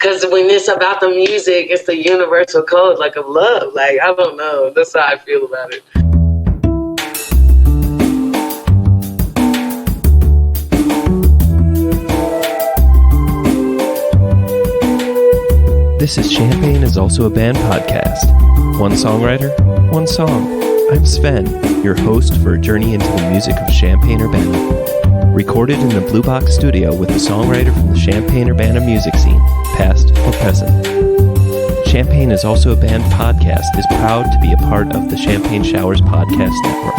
Because when it's about the music, it's the universal code, like, of love. Like, I don't know. That's how I feel about it. This is Champaign is Also a Band podcast. One songwriter, one song. I'm Sven, your host for a journey into the music of Champaign, Urbana. Recorded in the Blue Box studio with a songwriter from the Champaign, Urbana music scene, past or present. Champaign is Also a Band podcast is proud to be a part of the Champaign Showers Podcast Network.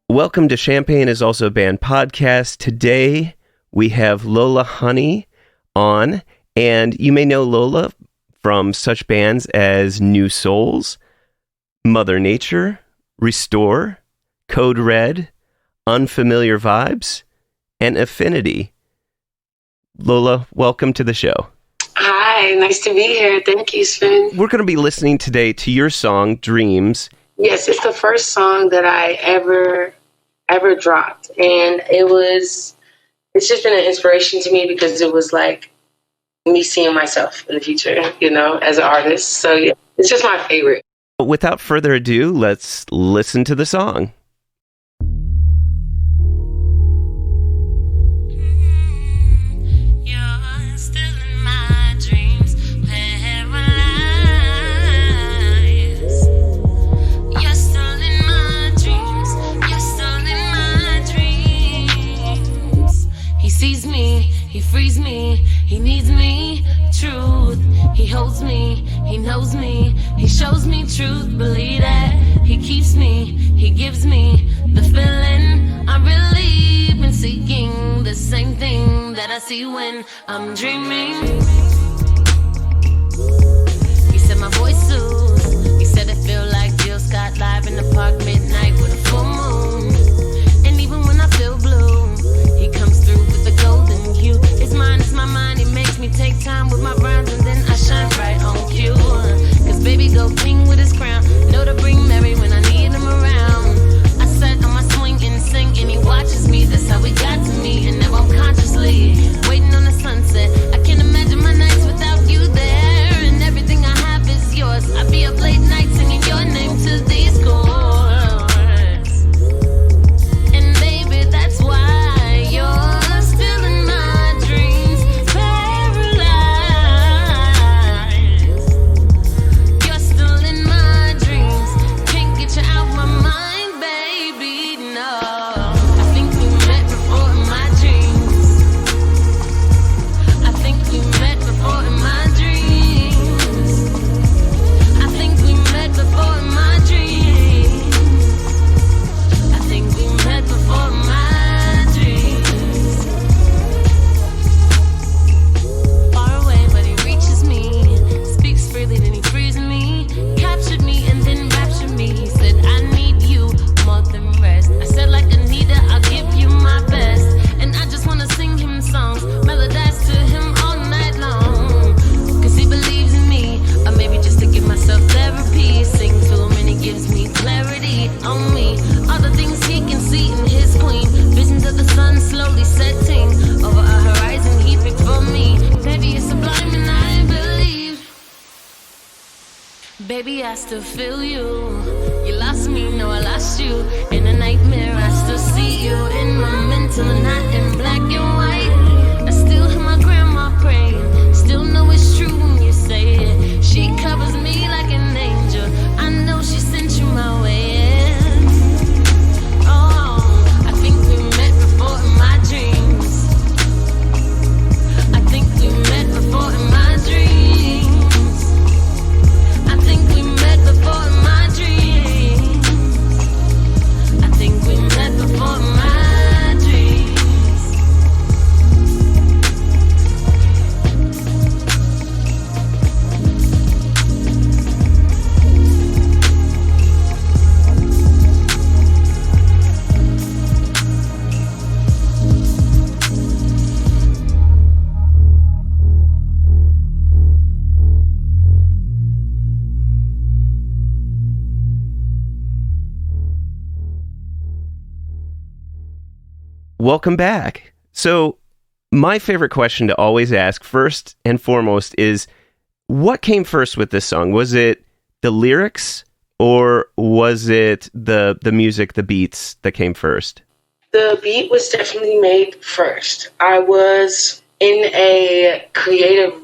Welcome to Champaign is Also a Band podcast. Today we have Lola Honeye on, and you may know Lola from such bands as New Souls, Mother Nature, Restore, Code Red, Unfamiliar Vibes, and Affinity. Lola, welcome to the show. Hi, nice to be here. Thank you, Sven. We're going to be listening today to your song, Dreams. Yes, it's the first song that I ever dropped, and it's just been an inspiration to me because it was like me seeing myself in the future, as an artist. So yeah, it's just my favorite. Without further ado, let's listen to the song. He frees me, he needs me, truth. He holds me, he knows me, he shows me truth. Believe that, he keeps me, he gives me the feeling. I've really been seeking the same thing that I see when I'm dreaming. He said my voice soothes, he said it feel like Jill Scott live in the park midnight with a full moon. And even when I feel blue, he comes through with the golden hue. His mind is my mind, he makes me take time with my rhymes, and then I shine right on cue. Cause baby go king with his crown, know to bring Mary when I need him around. I sat on my swing and sing, and he watches me, that's how we got to meet. And now I'm consciously waiting on the sunset. I can't imagine my nights without you there, and everything I have is yours. I'd be up late night singing your name to these chords. And baby, that's why you're still in my dreams, paralyzed. You're still in my dreams, can't get you out my mind, baby, no. I think we met before in my dreams. I think we met before in my dreams. I think we met before in my dreams. I think we met before in my dreams. Far away, but he reaches me, speaks freely, then he frees me, captured me and then raptured me. He said, I need you more than rest. I said, like Anita, I'll give you my best. And I just wanna sing him songs, melodize to him all night long. Cause he believes in me, or maybe just to give myself therapy. Sing to him and he gives me clarity on me. All the things he can see in his queen. Visions of the sun slowly setting over a horizon he picked for me. Baby, it's sublime and I believe. Baby, I still feel you. You lost me, no, I lost you. In a nightmare, I still see you. In my mental, and not in black and white. I still hear my grandma praying. Still know it's true when you say it. She covers me like an angel. I know she sent you my way. Oh, I think we met before in my dreams. I think we met before in my dreams. I think we met before in my dreams. welcome back. So my favorite question to always ask, first and foremost, is what came first with this song? Was it the lyrics or was it the music, the beats that came first? The beat was definitely made first. I was in a creative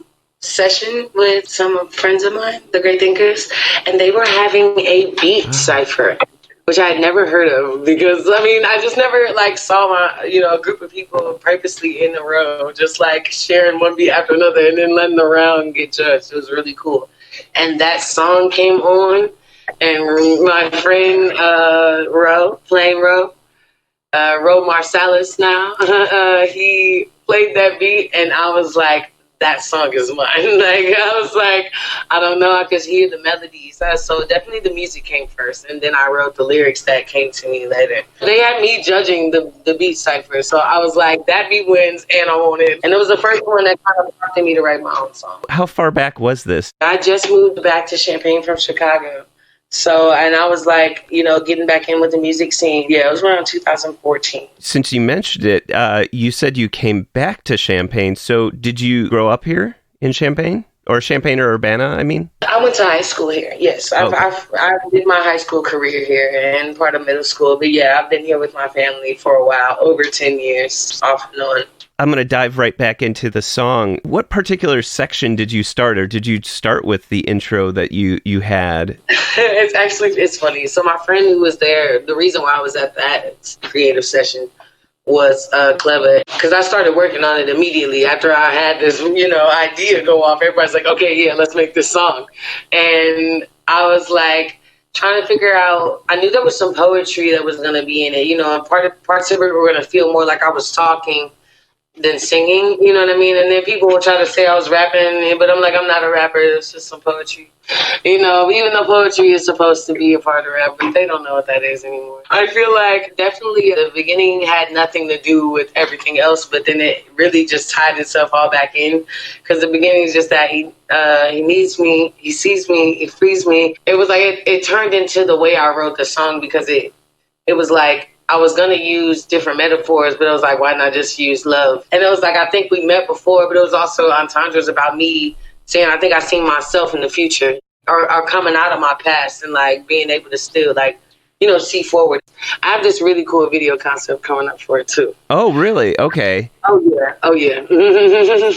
session with some friends of mine, the Great Thinkers, and they were having a beat cipher, which I had never heard of because, I just never, saw a group of people purposely in a row, just, sharing one beat after another and then letting the round get judged. It was really cool. And that song came on, and my friend, PlainRo, Marsalis now, he played that beat, and I was like, that song is mine. I was like, I don't know, I could hear the melodies. So definitely the music came first, and then I wrote the lyrics that came to me later. They had me judging the beat cipher, so I was like, that beat wins, and I want it. And it was the first one that kind of prompted me to write my own song. How far back was this? I just moved back to Champaign from Chicago. So, and I was getting back in with the music scene. Yeah, it was around 2014. Since you mentioned it, you said you came back to Champaign. So did you grow up here in Champaign? Or Champaign or Urbana, I mean? I went to high school here, yes. I did my high school career here and part of middle school. But yeah, I've been here with my family for a while, over 10 years, off and on. I'm going to dive right back into the song. What particular section did you start, or did you start with the intro that you had? It's funny. So my friend who was there, the reason why I was at that creative session was Klevah, because I started working on it immediately after I had this, idea go off. Everybody's like, okay, yeah, let's make this song. And I was like, trying to figure out, I knew there was some poetry that was going to be in it, and parts of it were going to feel more like I was talking than singing, you know what I mean? And then people will try to say I was rapping, but I'm like, I'm not a rapper, it's just some poetry. Even though poetry is supposed to be a part of rap, but they don't know what that is anymore. I feel like definitely the beginning had nothing to do with everything else, but then it really just tied itself all back in, because the beginning is just that he needs me, he sees me, he frees me. It was like, it turned into the way I wrote the song, because it was like, I was going to use different metaphors, but it was like, why not just use love? And it was like, I think we met before, but it was also entendres about me saying, I think I seen myself in the future or coming out of my past and being able to still see forward. I have this really cool video concept coming up for it too. Oh, really? Okay. Oh yeah.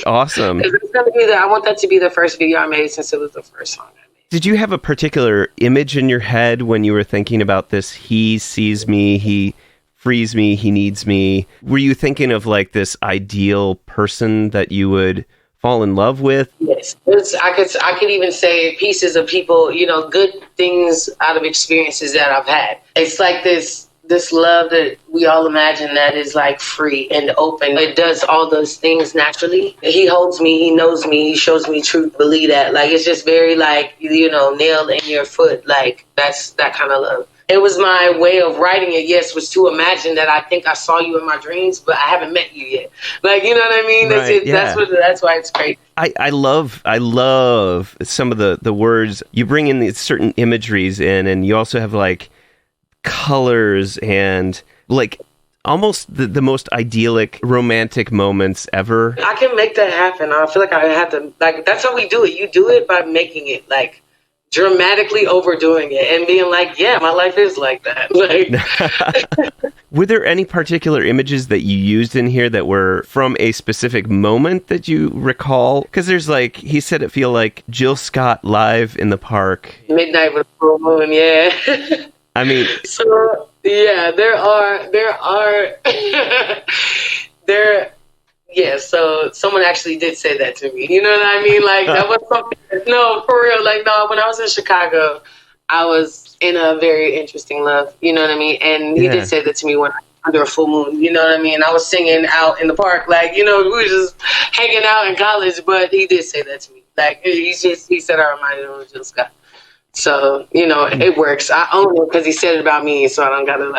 Awesome. It's going to be I want that to be the first video I made since it was the first song I made. Did you have a particular image in your head when you were thinking about this? He sees me, he frees me, he needs me. Were you thinking of this ideal person that you would fall in love with? Yes. I could even say pieces of people, good things out of experiences that I've had. It's like this love that we all imagine that is free and open. It does all those things naturally. He holds me, he knows me, he shows me truth, believe that. It's just very nail in your foot. That's that kind of love. It was my way of writing it, yes, was to imagine that I think I saw you in my dreams, but I haven't met you yet. You know what I mean? Right, yeah. That's why it's great. I love some of the words. You bring in these certain imageries in, and you also have colors and almost the most idyllic romantic moments ever. I can make that happen. I feel like I have to, that's how we do it. You do it by making it dramatically overdoing it and being yeah, my life is like that. Were there any particular images that you used in here that were from a specific moment that you recall? Because there's he said it feel like Jill Scott live in the park. Midnight with a full moon, yeah. I mean, so yeah, yeah, so someone actually did say that to me. You know what I mean? That was something, no, for real. No, when I was in Chicago, I was in a very interesting love. You know what I mean? And he did say that to me under a full moon. You know what I mean? I was singing out in the park, we were just hanging out in college, but he did say that to me. He said I reminded him of Jill Scott. So, it works. I own it because he said it about me, so I don't gotta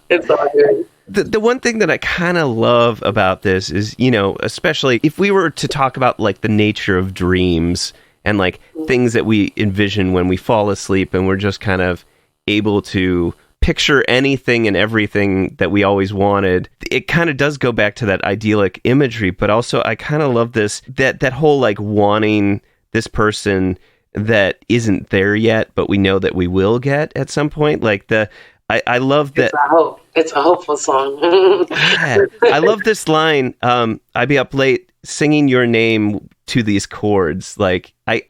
it's all good. The one thing that I kind of love about this is, especially if we were to talk about the nature of dreams and things that we envision when we fall asleep and we're just kind of able to picture anything and everything that we always wanted. It kind of does go back to that idyllic imagery, but also I kind of love this, that whole like wanting this person that isn't there yet, but we know that we will get at some point. Like I love that. It's a hopeful song. Yeah, I love this line. I'd be up late singing your name to these chords. Like I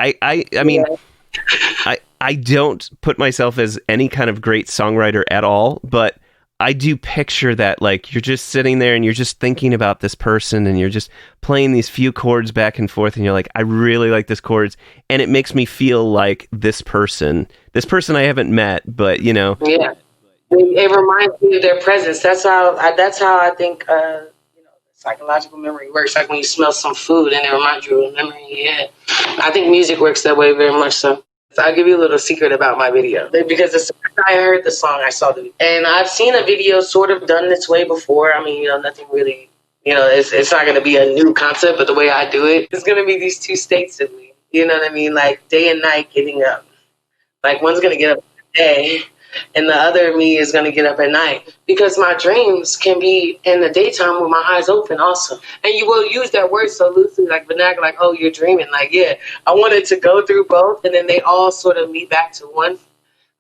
mean, yeah. I don't put myself as any kind of great songwriter at all, but I do picture that, like, you're just sitting there and you're just thinking about this person and you're just playing these few chords back and forth and you're like, I really like this chords, and it makes me feel like this person I haven't met, but you know. Yeah. It reminds me of their presence. That's how I think psychological memory works. Like when you smell some food and it reminds you of a memory. Yeah, I think music works that way very much so. So I'll give you a little secret about my video. Because as soon as I heard the song, I saw the video. And I've seen a video sort of done this way before. I mean, nothing really, it's not going to be a new concept, but the way I do it, it's going to be these two states of me. You know what I mean? Like day and night getting up. Like one's going to get up day, and the other me is going to get up at night, because my dreams can be in the daytime with my eyes open also. And you will use that word so loosely, like vernacular, like, oh, you're dreaming. Like, yeah, I wanted to go through both, and then they all sort of meet back to one.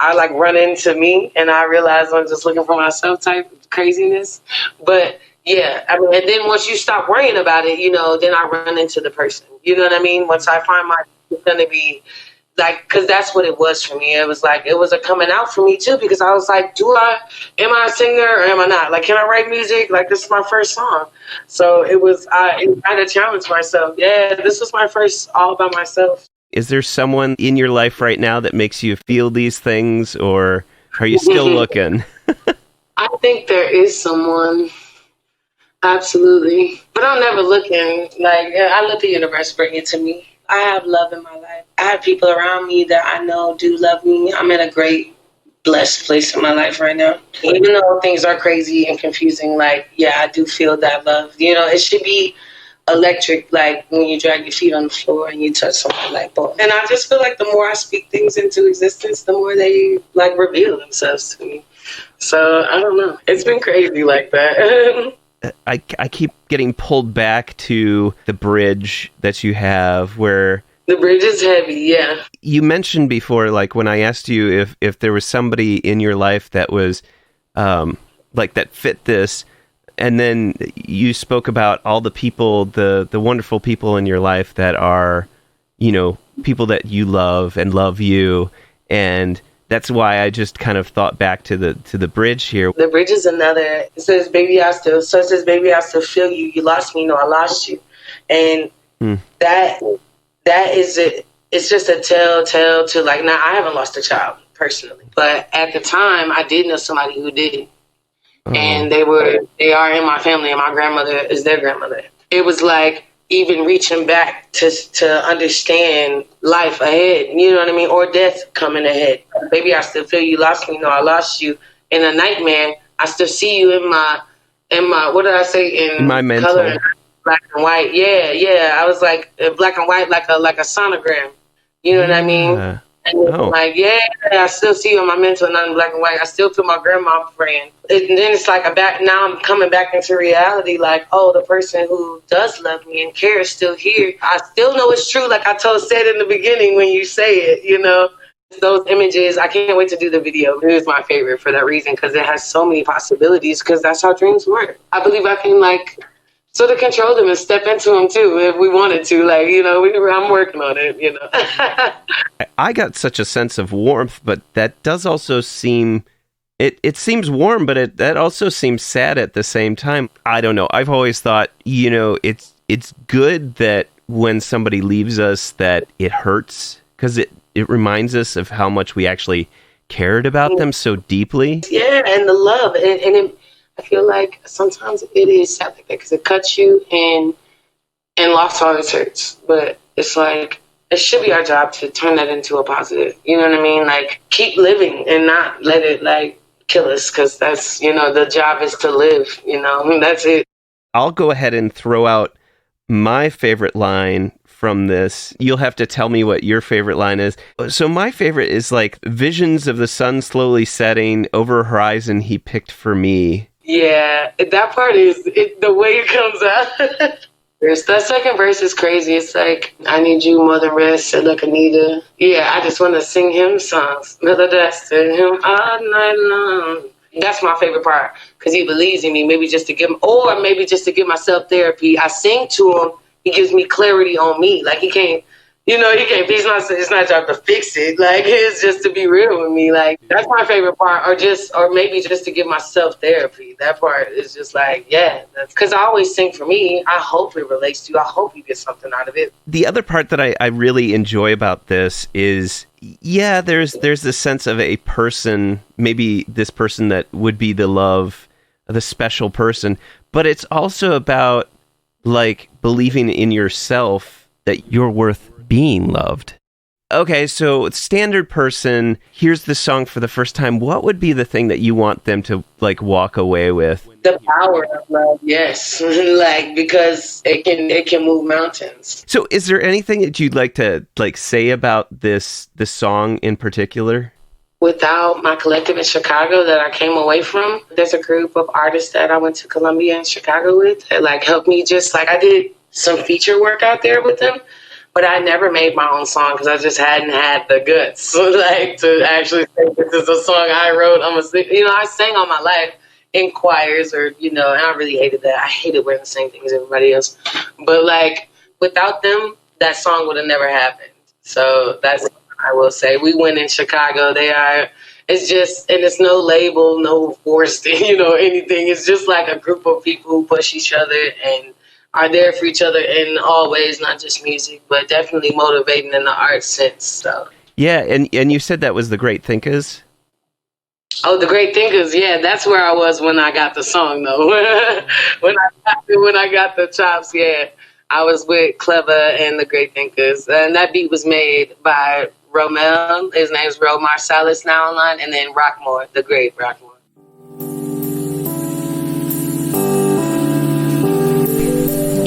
I like run into me, and I realize I'm just looking for myself type of craziness. But yeah, I mean, and then once you stop worrying about it, then I run into the person. You know what I mean? Once I find it's going to be like, because that's what it was for me. It was like, it was a coming out for me too, because I was like, am I a singer or am I not? Like, can I write music? Like, this is my first song. So I kind of challenged myself. Yeah, this was my first all by myself. Is there someone in your life right now that makes you feel these things, or are you still looking? I think there is someone. Absolutely. But I'm never looking. Like, I let the universe bring it to me. I have love in my life. I have people around me that I know do love me. I'm in a great, blessed place in my life right now. Even though things are crazy and confusing, like, yeah, I do feel that love. It should be electric, like when you drag your feet on the floor and you touch something like boom. And I just feel like the more I speak things into existence, the more they, like, reveal themselves to me. So, I don't know. It's been crazy like that. I keep getting pulled back to the bridge that you have, where the bridge is heavy. Yeah. You mentioned before, like when I asked you if there was somebody in your life that was like that fit this, and then you spoke about all the people, the wonderful people in your life that are, people that you love and love you, and that's why I just kind of thought back to the bridge here. The bridge is another. It says, baby, I still feel you. You lost me, no, I lost you. And that is it. It's just a telltale to, like, now I haven't lost a child personally, but at the time I did know somebody who did. And they are in my family, and my grandmother is their grandmother. It was like even reaching back to understand life ahead, you know what I mean? Or death coming ahead. Baby, I still feel you lost me, no, I lost you. In a nightmare, I still see you in my what did I say? In my mental. Color, black and white. Yeah. I was like black and white, like a sonogram. You know what I mean? And like, yeah, I still see you in my mental, not in black and white. I still feel my grandma praying. And then it's like now I'm coming back into reality, like, oh, the person who does love me and cares is still here. I still know it's true, like I said in the beginning when you say it, Those images, I can't wait to do the video. It is my favorite for that reason, because it has so many possibilities, because that's how dreams work. I believe I can, like, sort of control them and step into them too if we wanted to. Like, I'm working on it, I got such a sense of warmth, but that does also seem, it seems warm, but that also seems sad at the same time. I don't know. I've always thought, it's good that when somebody leaves us that it hurts, because it reminds us of how much we actually cared about them so deeply. Yeah, and the love. And I feel like sometimes it is sad like that, because it cuts you, and loss always hurts. But it's like, it should be our job to turn that into a positive. You know what I mean? Like, keep living and not let it, like, kill us, because that's, the job is to live, that's it. I'll go ahead and throw out my favorite line from this. You'll have to tell me what your favorite line is. So my favorite is like, visions of the sun slowly setting over a horizon he picked for me. Yeah, that part is the way it comes out. That second verse is crazy. It's like, I need you more than rest, said like Anita. Yeah, I just want to sing him songs. Another dust to him all night long. That's my favorite part, because he believes in me, maybe just to give him, or maybe just to give myself therapy. I sing to him, he gives me clarity on me. Like, he can't, it's not job to fix it. Like, it's just to be real with me. Like, that's my favorite part, or maybe just to give myself therapy. That part is just like, yeah, that's because I always sing for me. I hope it relates to you. I hope you get something out of it. The other part that I really enjoy about this is, yeah, there's this sense of a person, maybe this person that would be the love, the special person, but it's also about like believing in yourself that you're worth being loved. Okay, so standard person hears the song for the first time. What would be the thing that you want them to like walk away with? The power of love, yes. Like, because it can move mountains. So is there anything that you'd like to like say about this song in particular? Without my collective in Chicago that I came away from, there's a group of artists that I went to Columbia and Chicago with that like helped me. Just like, I did some feature work out there with them, but I never made my own song because I just hadn't had the guts like to actually say, this is a song I wrote. I'm a sing. I sang all my life in choirs, or and I really hated that. I hated wearing the same thing as everybody else. But like, without them, that song would have never happened. So that's what I will say. We went in Chicago. It's just, and it's no label, no forced, anything. It's just like a group of people who push each other and are there for each other in all ways, not just music, but definitely motivating in the art sense. So yeah, and you said that was the Great Thinkers? Oh, the Great Thinkers, yeah, that's where I was when I got the song, though. when I got the chops, yeah, I was with Klevah and the Great Thinkers, and that beat was made by Romel. His name's Marsalis now online, and then Rokmore, the great Rokmore.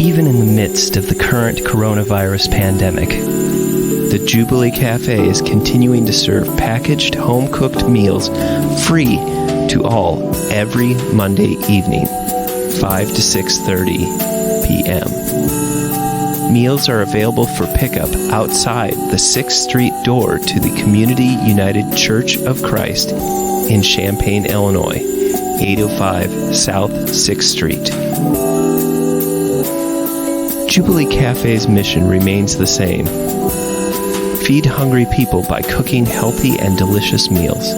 Even in the midst of the current coronavirus pandemic, the Jubilee Cafe is continuing to serve packaged, home-cooked meals free to all every Monday evening, 5 to 6:30 p.m. Meals are available for pickup outside the 6th Street door to the Community United Church of Christ in Champaign, Illinois, 805 South 6th Street. Jubilee Cafe's mission remains the same. Feed hungry people by cooking healthy and delicious meals.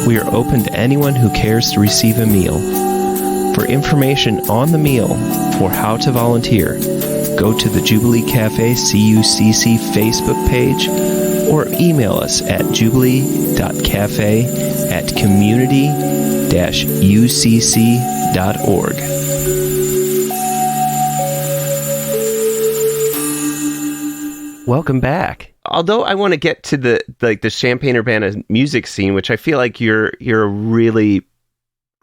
We are open to anyone who cares to receive a meal. For information on the meal or how to volunteer, go to the Jubilee Cafe CUCC Facebook page or email us at jubilee.cafe@community-ucc.org. Welcome back. Although I want to get to the Champaign-Urbana music scene, which I feel like you're really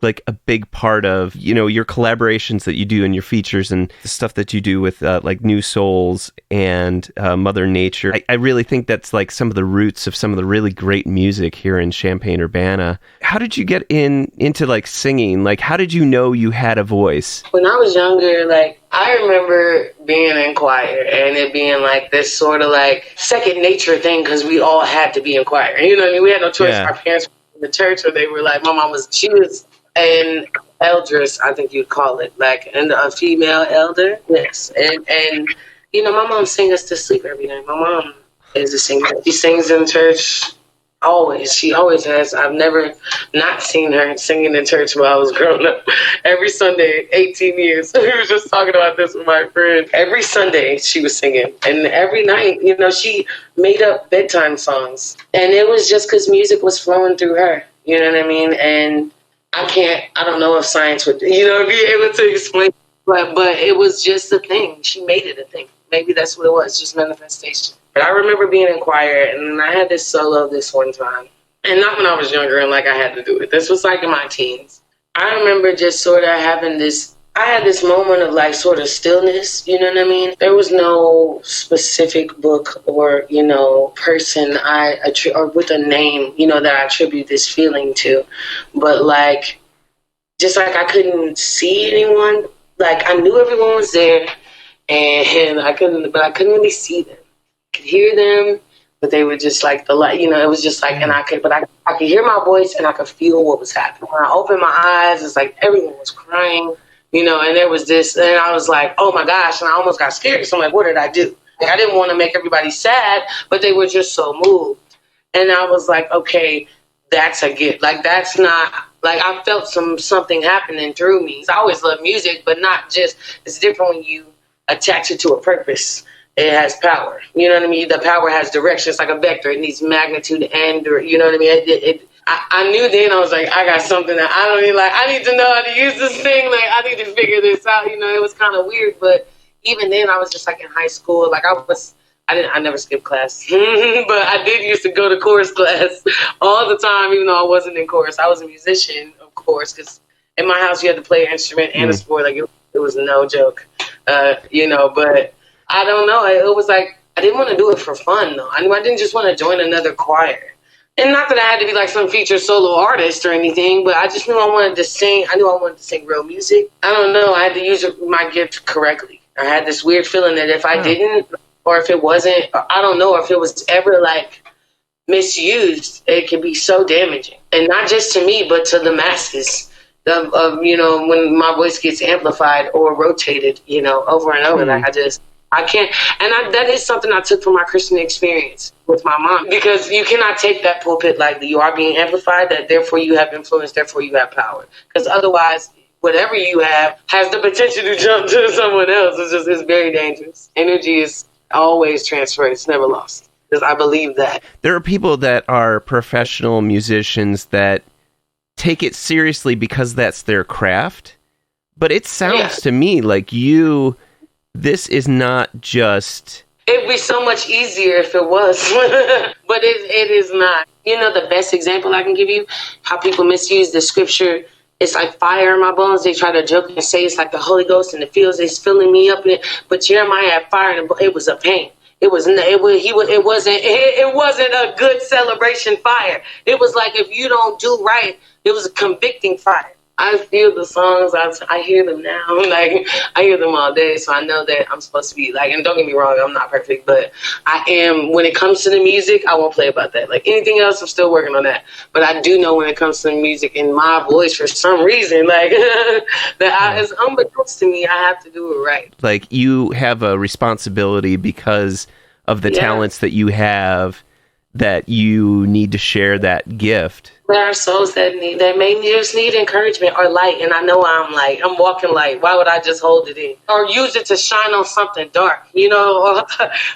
like a big part of, your collaborations that you do and your features and the stuff that you do with like New Souls and Mother Nature. I really think that's like some of the roots of some of the really great music here in Champaign-Urbana. How did you get into like singing? Like, how did you know you had a voice? When I was younger, like, I remember being in choir and it being like this sort of like second nature thing because we all had to be in choir. You know what I mean? We had no choice. Yeah. Our parents were in the church, or they were like, she was an eldress, I think you'd call it, like a female elder. Yes. And my mom sang us to sleep every night. My mom is a singer. She sings in church always. She always has. I've never not seen her singing in church while I was growing up. Every Sunday, 18 years. We were just talking about this with my friend. Every Sunday she was singing. And every night, she made up bedtime songs. And it was just because music was flowing through her. You know what I mean? And I don't know if science would, be able to explain, but it was just a thing. She made it a thing. Maybe that's what it was, just manifestation. But I remember being in choir, and I had this solo this one time. And not when I was younger and like I had to do it. This was like in my teens. I remember just sort of having this I had this moment of like sort of stillness, you know what I mean? There was no specific book or, you know, person or with a name, you know, that I attribute this feeling to. But like, just like I couldn't see anyone, like I knew everyone was there and I couldn't really see them. I could hear them, but they were just like the light, you know, it was just like, and I could hear my voice and I could feel what was happening. When I opened my eyes, it's like everyone was crying. You know, and there was this, and I was like, oh my gosh, and I almost got scared. So I'm like, what did I do? Like, I didn't want to make everybody sad, but they were just so moved. And I was like, okay, that's a gift. Like, that's not, like, I felt something happening through me. I always loved music, but not just, it's different when you attach it to a purpose. It has power. You know what I mean? The power has direction. It's like a vector. It needs magnitude and, you know what I mean? I knew then, I was like, I got something that I don't need, like, I need to know how to use this thing. Like, I need to figure this out. You know, it was kind of weird. But even then, I was just like in high school. Like, I never skipped class. But I did used to go to chorus class all the time, even though I wasn't in chorus. I was a musician, of course, because in my house, you had to play an instrument and a sport. Like, it was no joke, you know. But I don't know. It was like, I didn't want to do it for fun, though. I didn't just want to join another choir. And not that I had to be like some featured solo artist or anything, but I just knew I wanted to sing. I knew I wanted to sing real music. I don't know. I had to use my gift correctly. I had this weird feeling that if I didn't, or if it wasn't, I don't know, if it was ever like misused, it could be so damaging. And not just to me, but to the masses of you know, when my voice gets amplified or rotated, you know, over and over. Like, I can't, and that is something I took from my Christian experience with my mom, because you cannot take that pulpit lightly. You are being amplified, that therefore you have influence, therefore you have power. Because otherwise, whatever you have has the potential to jump to someone else. It's very dangerous. Energy is always transferred. It's never lost. Because I believe that. There are people that are professional musicians that take it seriously because that's their craft. But it sounds to me like this is not just... It'd be so much easier if it was, but it is not. You know, the best example I can give you, how people misuse the scripture, it's like fire in my bones. They try to joke and say it's like the Holy Ghost and the feels is filling me up. But Jeremiah had fire and it was a pain. It wasn't a good celebration fire. It was like, if you don't do right, it was a convicting fire. I feel the songs. I hear them now. Like, I hear them all day. So I know that I'm supposed to be like, and don't get me wrong, I'm not perfect, but I am, when it comes to the music, I won't play about that. Like anything else, I'm still working on that. But I do know when it comes to the music and my voice, for some reason, like it's unbeknownst to me, I have to do it right. Like, you have a responsibility because of the talents that you have, that you need to share that gift. There are souls that just need encouragement or light, and I know I'm walking light. Why would I just hold it in or use it to shine on something dark? You know,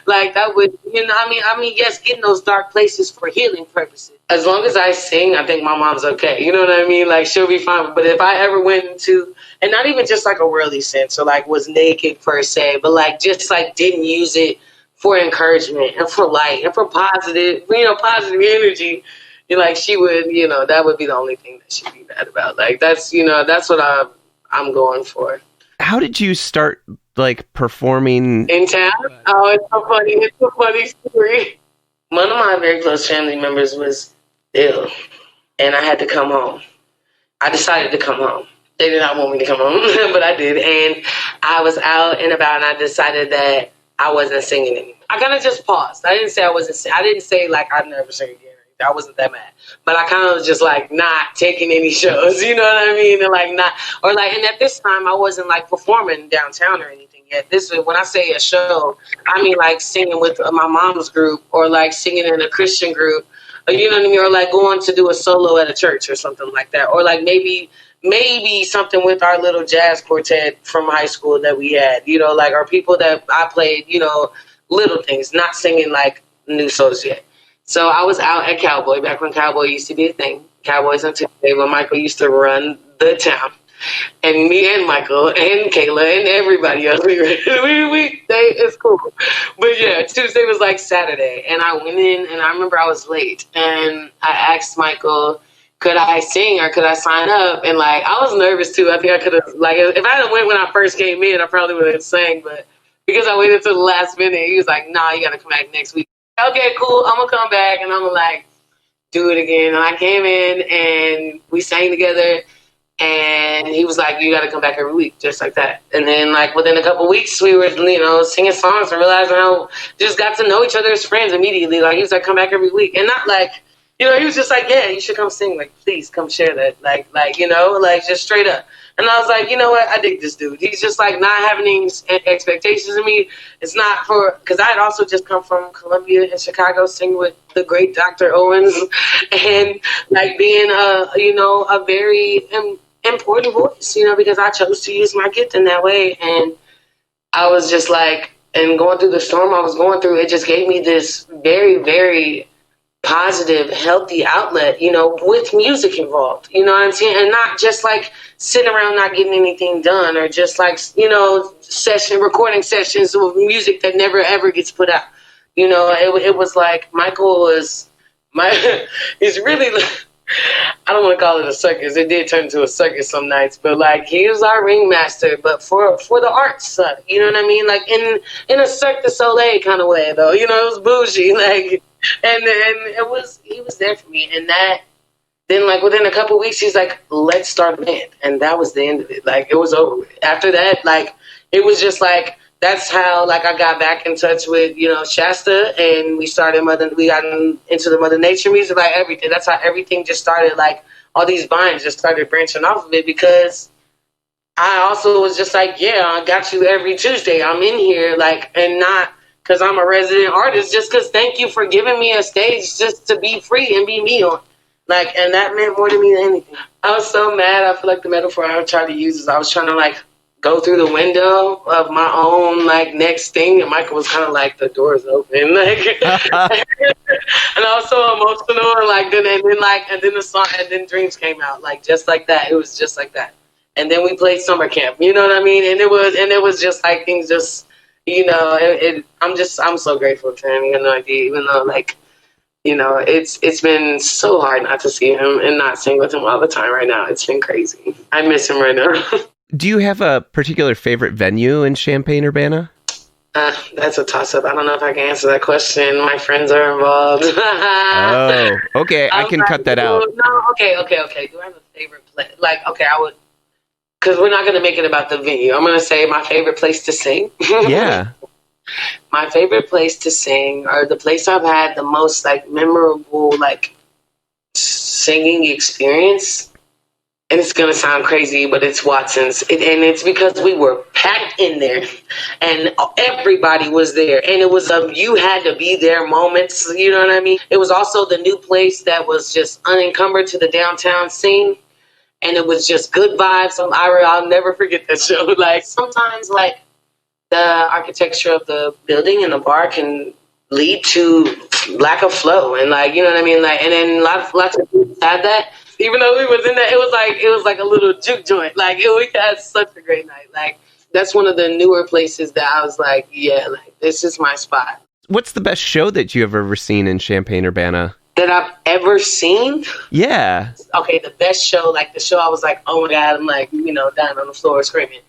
like that would, you know, I mean, yes, getting those dark places for healing purposes. As long as I sing, I think my mom's okay. You know what I mean? Like, she'll be fine. But if I ever went into, and not even just like a worldly sense or like was naked per se, but like just like didn't use it for encouragement and for light and for positive, you know, positive energy. Like, she would, you know, that would be the only thing that she'd be mad about. Like, that's, you know, that's what I'm going for. How did you start, like, performing in town? Oh, it's a funny story. One of my very close family members was ill, and I had to come home. I decided to come home. They did not want me to come home, but I did. And I was out and about, and I decided that I wasn't singing anymore. I kind of just paused. I didn't say, like, I'd never sing again. I wasn't that mad, but I kind of was just like not taking any shows, you know what I mean? And like not, or like, and at this time I wasn't like performing downtown or anything yet. This is when I say a show, I mean like singing with my mom's group or like singing in a Christian group, or, you know what I mean? Or like going to do a solo at a church or something like that. Or like maybe something with our little jazz quartet from high school that we had, you know, like, or people that I played, you know, little things, not singing like new songs yet. So I was out at Cowboy back when Cowboy used to be a thing. Cowboys on Tuesday, when Michael used to run the town. And me and Michael and Kayla and everybody else, it's cool. But yeah, Tuesday was like Saturday. And I went in and I remember I was late. And I asked Michael could I sing or could I sign up? And like, I was nervous too. I think I could have, like, if I had went when I first came in, I probably would have sang. But because I waited till the last minute, he was like, nah, you got to come back next week. Okay, cool. I'm going to come back. And I'm going to like do it again. And I came in and we sang together. And he was like, you got to come back every week, just like that. And then, like, within a couple of weeks, we were, singing songs and realizing how just got to know each other as friends immediately. Like, he was like, come back every week. And not like, he was just like, yeah, you should come sing. Like, please come share that. Like, just straight up. And I was like, you know what? I dig this dude. He's just like not having any expectations of me. It's not because I had also just come from Columbia in Chicago singing with the great Dr. Owens and like being a very important voice, because I chose to use my gift in that way. And I was just like, and going through the storm I was going through, it just gave me this very, very positive, healthy outlet, with music involved, you know what I'm saying? And not just like sitting around not getting anything done or just like, recording sessions with music that never ever gets put out. It was like Michael was he's really, I don't want to call it a circus. It did turn into a circus some nights, but like he was our ringmaster, but for the arts side, you know what I mean? Like in a Cirque du Soleil kind of way though, it was bougie, like, and he was there for me. And that, then like within a couple of weeks, he's like, let's start a band. And that was the end of it. Like it was over with. After that, like, it was just like, that's how like I got back in touch with, Shasta, and we got into the Mother Nature music, like everything. That's how everything just started, like all these vines just started branching off of it, because I also was just like, yeah, I got you every Tuesday. I'm in here, like, and not because I'm a resident artist, just because thank you for giving me a stage just to be free and be me on. Like, and that meant more to me than anything. I was so mad. I feel like the metaphor I tried to use is I was trying to like go through the window of my own like next thing, and Michael was kind of like, the door's open, like, and I was so emotional, and like then the song, and then Dreams came out, like just like that. It was just like that, and then we played summer camp. You know what I mean? And it was just like things just, I'm so grateful to him. You have no idea, even though like, it's been so hard not to see him and not sing with him all the time right now. It's been crazy. I miss him right now. Do you have a particular favorite venue in Champaign, Urbana? That's a toss-up. I don't know if I can answer that question. My friends are involved. Oh, okay. I can cut that out. No, okay. Do I have a favorite place? Like, okay, I would, because we're not going to make it about the venue. I'm going to say my favorite place to sing. Yeah. My favorite place to sing, or the place I've had the most like memorable like singing experience, and it's going to sound crazy, but it's Watson's. And it's because we were packed in there and everybody was there. And it was you had to be there moments, you know what I mean? It was also the new place that was just unencumbered to the downtown scene. And it was just good vibes. I'll never forget that show. Like sometimes like the architecture of the building and the bar can lead to lack of flow. And like, you know what I mean? Like, and then lots of people had that. Even though we was in there, it was like a little juke joint. Like we had such a great night. Like that's one of the newer places that I was like, yeah, like this is my spot. What's the best show that you've ever seen in Champaign, Urbana? That I've ever seen? Yeah. Okay, the best show, like the show I was like, oh my God, I'm like, down on the floor screaming,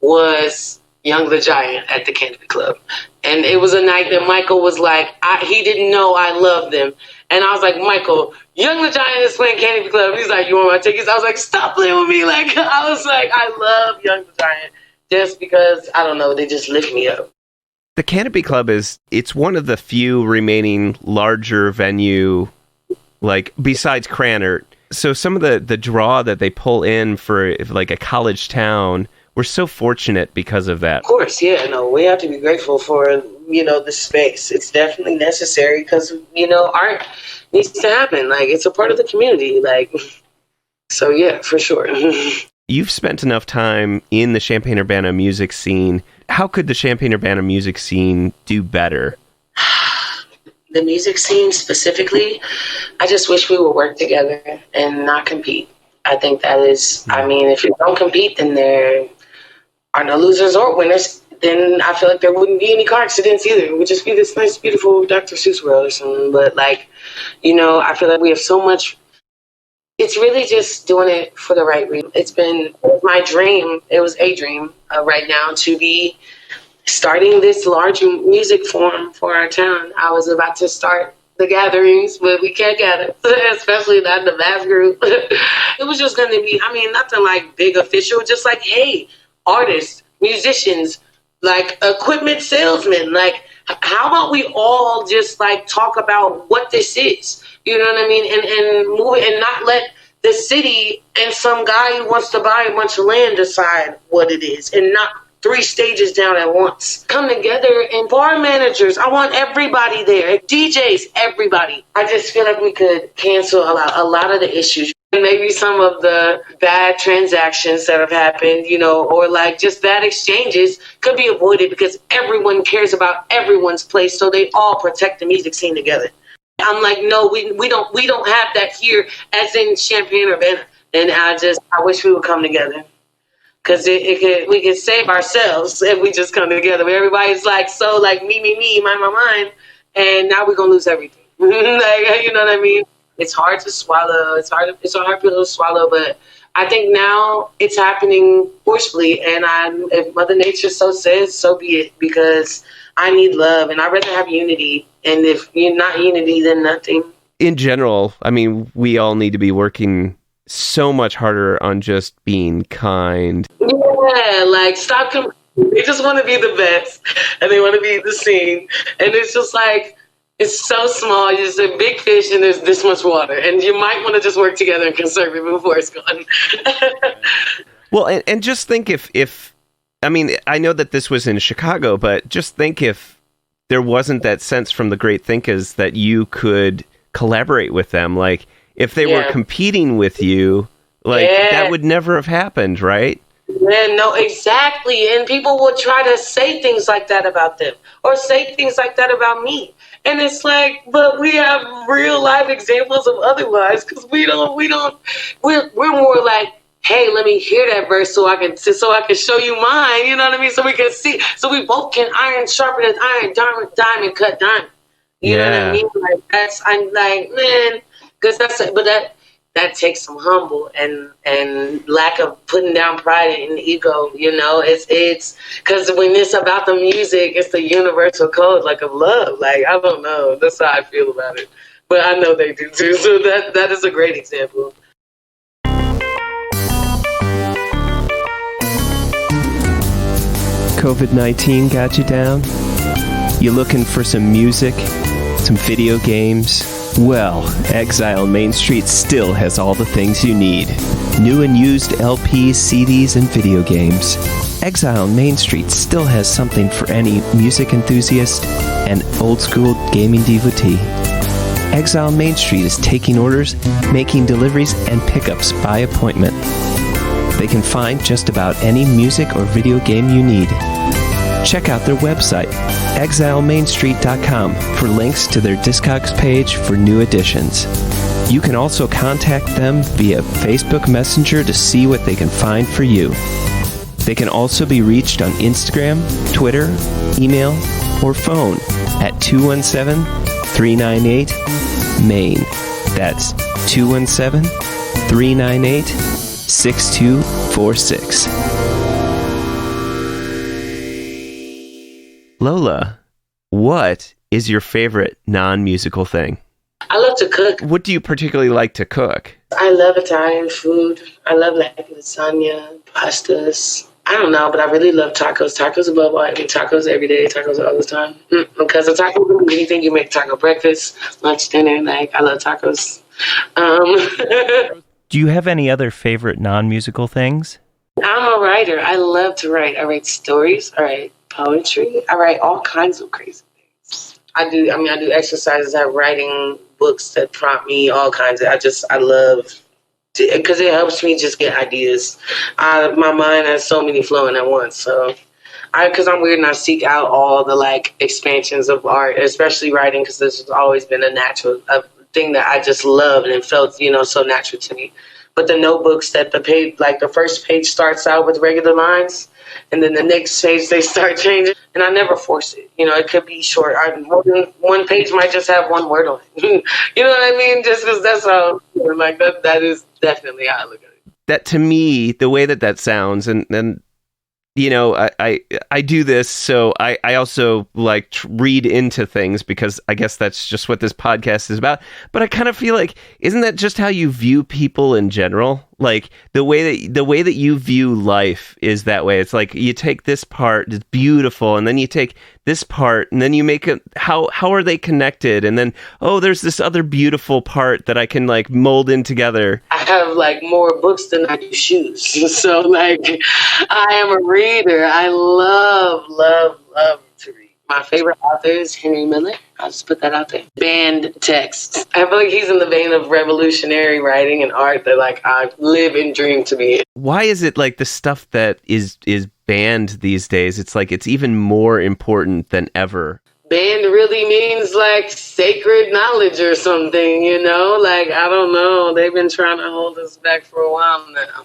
was Young the Giant at the Canopy Club. And it was a night that Michael was like, he didn't know I loved them. And I was like, Michael, Young the Giant is playing Canopy Club. He's like, you want my tickets? I was like, stop playing with me. Like, I was like, I love Young the Giant just because, I don't know, they just lift me up. The Canopy Club it's one of the few remaining larger venue, like, besides Cranert. So some of the draw that they pull in for, like, a college town, we're so fortunate because of that. Of course, yeah. No, we have to be grateful for, the space. It's definitely necessary because, art needs to happen. Like, it's a part of the community. Like, so yeah, for sure. You've spent enough time in the Champaign-Urbana music scene. How could the Champaign-Urbana music scene do better? The music scene specifically, I just wish we would work together and not compete. I think that is, if you don't compete, then there are no losers or winners. Then I feel like there wouldn't be any car accidents either. It would just be this nice, beautiful Dr. Seuss world or something. But, like, I feel like we have so much It's really just doing it for the right reason. It's been my dream. It was a dream right now to be starting this large music forum for our town. I was about to start the gatherings, but we can't gather, especially not in the mass group. It was just going to be, nothing like big official, just like, hey, artists, musicians, like equipment salesmen, like, how about we all just like talk about what this is? You know what I mean? And move and not let the city and some guy who wants to buy a bunch of land decide what it is, and not 3 stages down at once. Come together, and bar managers, I want everybody there. DJs, everybody. I just feel like we could cancel a lot of the issues. Maybe some of the bad transactions that have happened, or like just bad exchanges could be avoided because everyone cares about everyone's place, so they all protect the music scene together. I'm like, no, we don't have that here, as in Champaign, Urbana. And I wish we would come together, because we could save ourselves if we just come together. Everybody's like, so like me, mine, and now we're gonna lose everything. Like, you know what I mean? It's hard to swallow. It's a hard pill to swallow, but I think now it's happening forcefully. And if Mother Nature so says, so be it, because I need love, and I'd rather have unity. And if you're not unity, then nothing. In general, we all need to be working so much harder on just being kind. Yeah, like stop. They just want to be the best, and they want to be the scene. And it's just like, it's so small. You're just a big fish, and there's this much water. And you might want to just work together and conserve it before it's gone. Well, and just think if I know that this was in Chicago, but just think if there wasn't that sense from the great thinkers that you could collaborate with them. Like, if they were competing with you, that would never have happened, right? Yeah, no, exactly. And people will try to say things like that about them, or say things like that about me. And it's like, but we have real life examples of otherwise, because we're more like, hey, let me hear that verse so I can show you mine. You know what I mean? So we can see, so we both can iron sharpen as iron, diamond cut diamond. You know what I mean? Like, I'm like, man, because that takes some humble and lack of putting down pride and ego. It's because when it's about the music, it's the universal code, like, of love. Like, I don't know, that's how I feel about it, but I know they do too. So that is a great example. COVID-19 got you down? You looking for some music? Some video games? Well, Exile Main Street still has all the things you need. New and used LPs, CDs, and video games. Exile Main Street still has something for any music enthusiast and old-school gaming devotee. Exile Main Street is taking orders, making deliveries, and pickups by appointment. They can find just about any music or video game you need. Check out their website, exilemainstreet.com, for links to their Discogs page for new additions. You can also contact them via Facebook Messenger to see what they can find for you. They can also be reached on Instagram, Twitter, email, or phone at 217-398-MAIN. That's 217-398-6246. Lola, what is your favorite non-musical thing? I love to cook. What do you particularly like to cook? I love Italian food. I love like lasagna, pastas. I don't know, but I really love tacos. Tacos above all. I eat tacos every day, tacos all the time. Because a taco can be anything. You make taco breakfast, lunch, dinner. Like, I love tacos. Do you have any other favorite non-musical things? I'm a writer. I love to write. I write stories. I write poetry. I write all kinds of crazy things. I do exercises. I have writing books that prompt me, all kinds of, I love, because it helps me just get ideas. My mind has so many flowing at once. So because I'm weird and I seek out all the like expansions of art, especially writing, because this has always been a thing that I just loved and it felt, so natural to me. but the notebooks that the page, like the first page starts out with regular lines, and then the next page they start changing. And I never force it. You know, it could be short. One page might just have one word on it. You know what I mean? Just because that's how, like, that is definitely how I look at it. That, to me, the way that sounds, and you know, I do this, so I also like read into things because I guess that's just what this podcast is about. But I kind of feel like, isn't that just how you view people in general? Like the way that you view life is that way. It's like you take this part, it's beautiful, and then you take this part, and then you make it. How are they connected? And then there's this other beautiful part that I can like mold in together. I have like more books than I do shoes, so like I am a reader. I love to read. My favorite author is Henry Miller. I'll just put that out there. Banned texts. I feel like he's in the vein of revolutionary writing and art that like I live and dream to be in. Why is it like the stuff that is banned these days? It's like it's even more important than ever. Banned really means like sacred knowledge or something, you know? Like, I don't know. They've been trying to hold us back for a while now.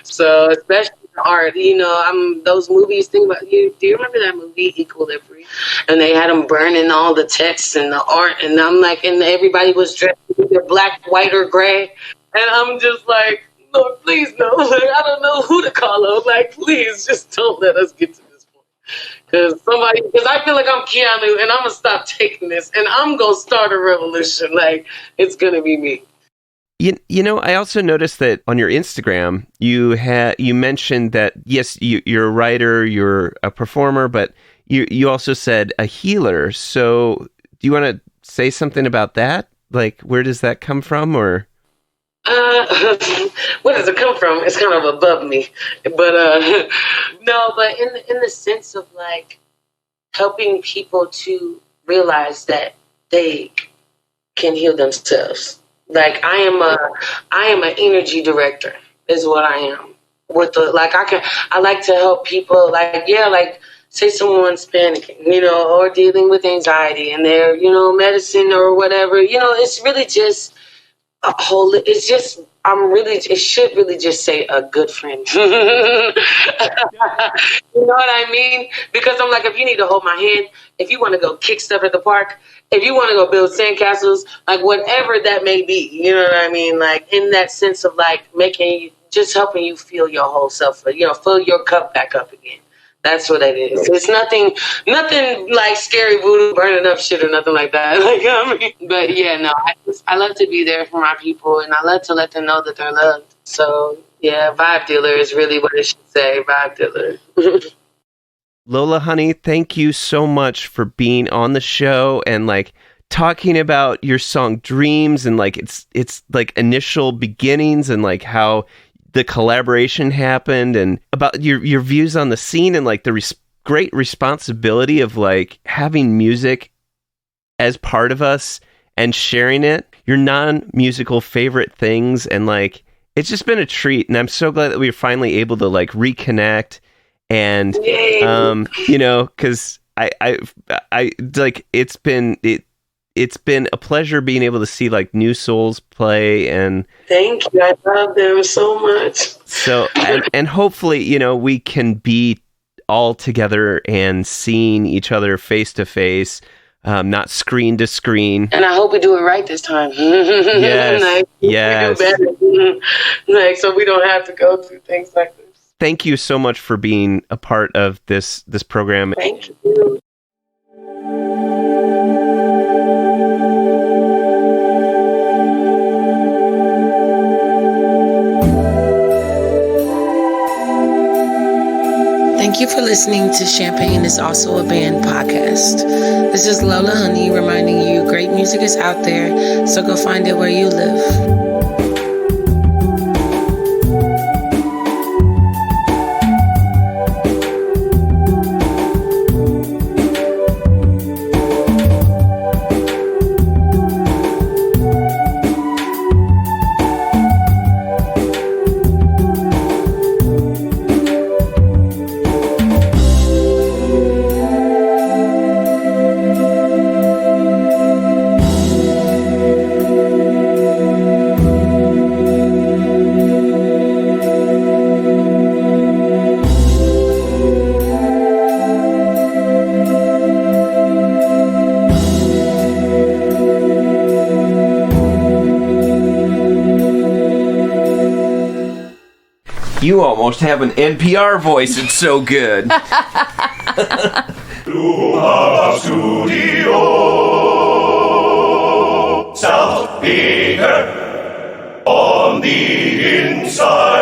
So, especially art, you know, those movies, think about you. Do you remember that movie, Equilibrium? And they had them burning all the texts and the art, and I'm like, and everybody was dressed either black, white, or gray. And I'm just like, Lord, please, no. Like, I don't know who to call on. Like, please, just don't let us get to this point. Because I feel like I'm Keanu, and I'm going to stop taking this, and I'm going to start a revolution. Like, it's going to be me. You know, I also noticed that on your Instagram, you mentioned that, yes, you're a writer, you're a performer, but you also said a healer. So do you want to say something about that? Like, where does that come from, or? Where does it come from? It's kind of above me. But no, but in the sense of like helping people to realize that they can heal themselves. Like I am an energy director is what I am. I like to help people like say someone's panicking, you know, or dealing with anxiety and they're, you know, medicine or whatever, you know, it's really just it should really just say a good friend. You know what I mean? Because I'm like, if you need to hold my hand, if you want to go kick stuff at the park, if you want to go build sandcastles, like whatever that may be, you know what I mean? Like in that sense of like just helping you feel your whole self, you know, fill your cup back up again. That's what it is. It's nothing like scary voodoo burning up shit or nothing like that. Like, I mean, but yeah, no, I love to be there for my people and I love to let them know that they're loved. So yeah, vibe dealer is really what it should say, vibe dealer. Lola, honey, thank you so much for being on the show and like talking about your song Dreams and like it's like initial beginnings and like how the collaboration happened and about your views on the scene and like the great responsibility of like having music as part of us and sharing it, your non-musical favorite things. And like, it's just been a treat. And I'm so glad that we were finally able to like reconnect and, you know, cause I like, it's been a pleasure being able to see like new souls play and thank you. I love them so much. So and hopefully, you know, we can be all together and seeing each other face to face, not screen to screen. And I hope we do it right this time. Yes. Like, yes. We do better. Like so we don't have to go through things like this. Thank you so much for being a part of this program. Thank you. Thank you for listening to Champaign is Also a Band podcast. This is Lola Honeye reminding you great music is out there, so go find it where you live. You almost have an NPR voice. It's so good. Luhava Studio, South Beaker, on the inside.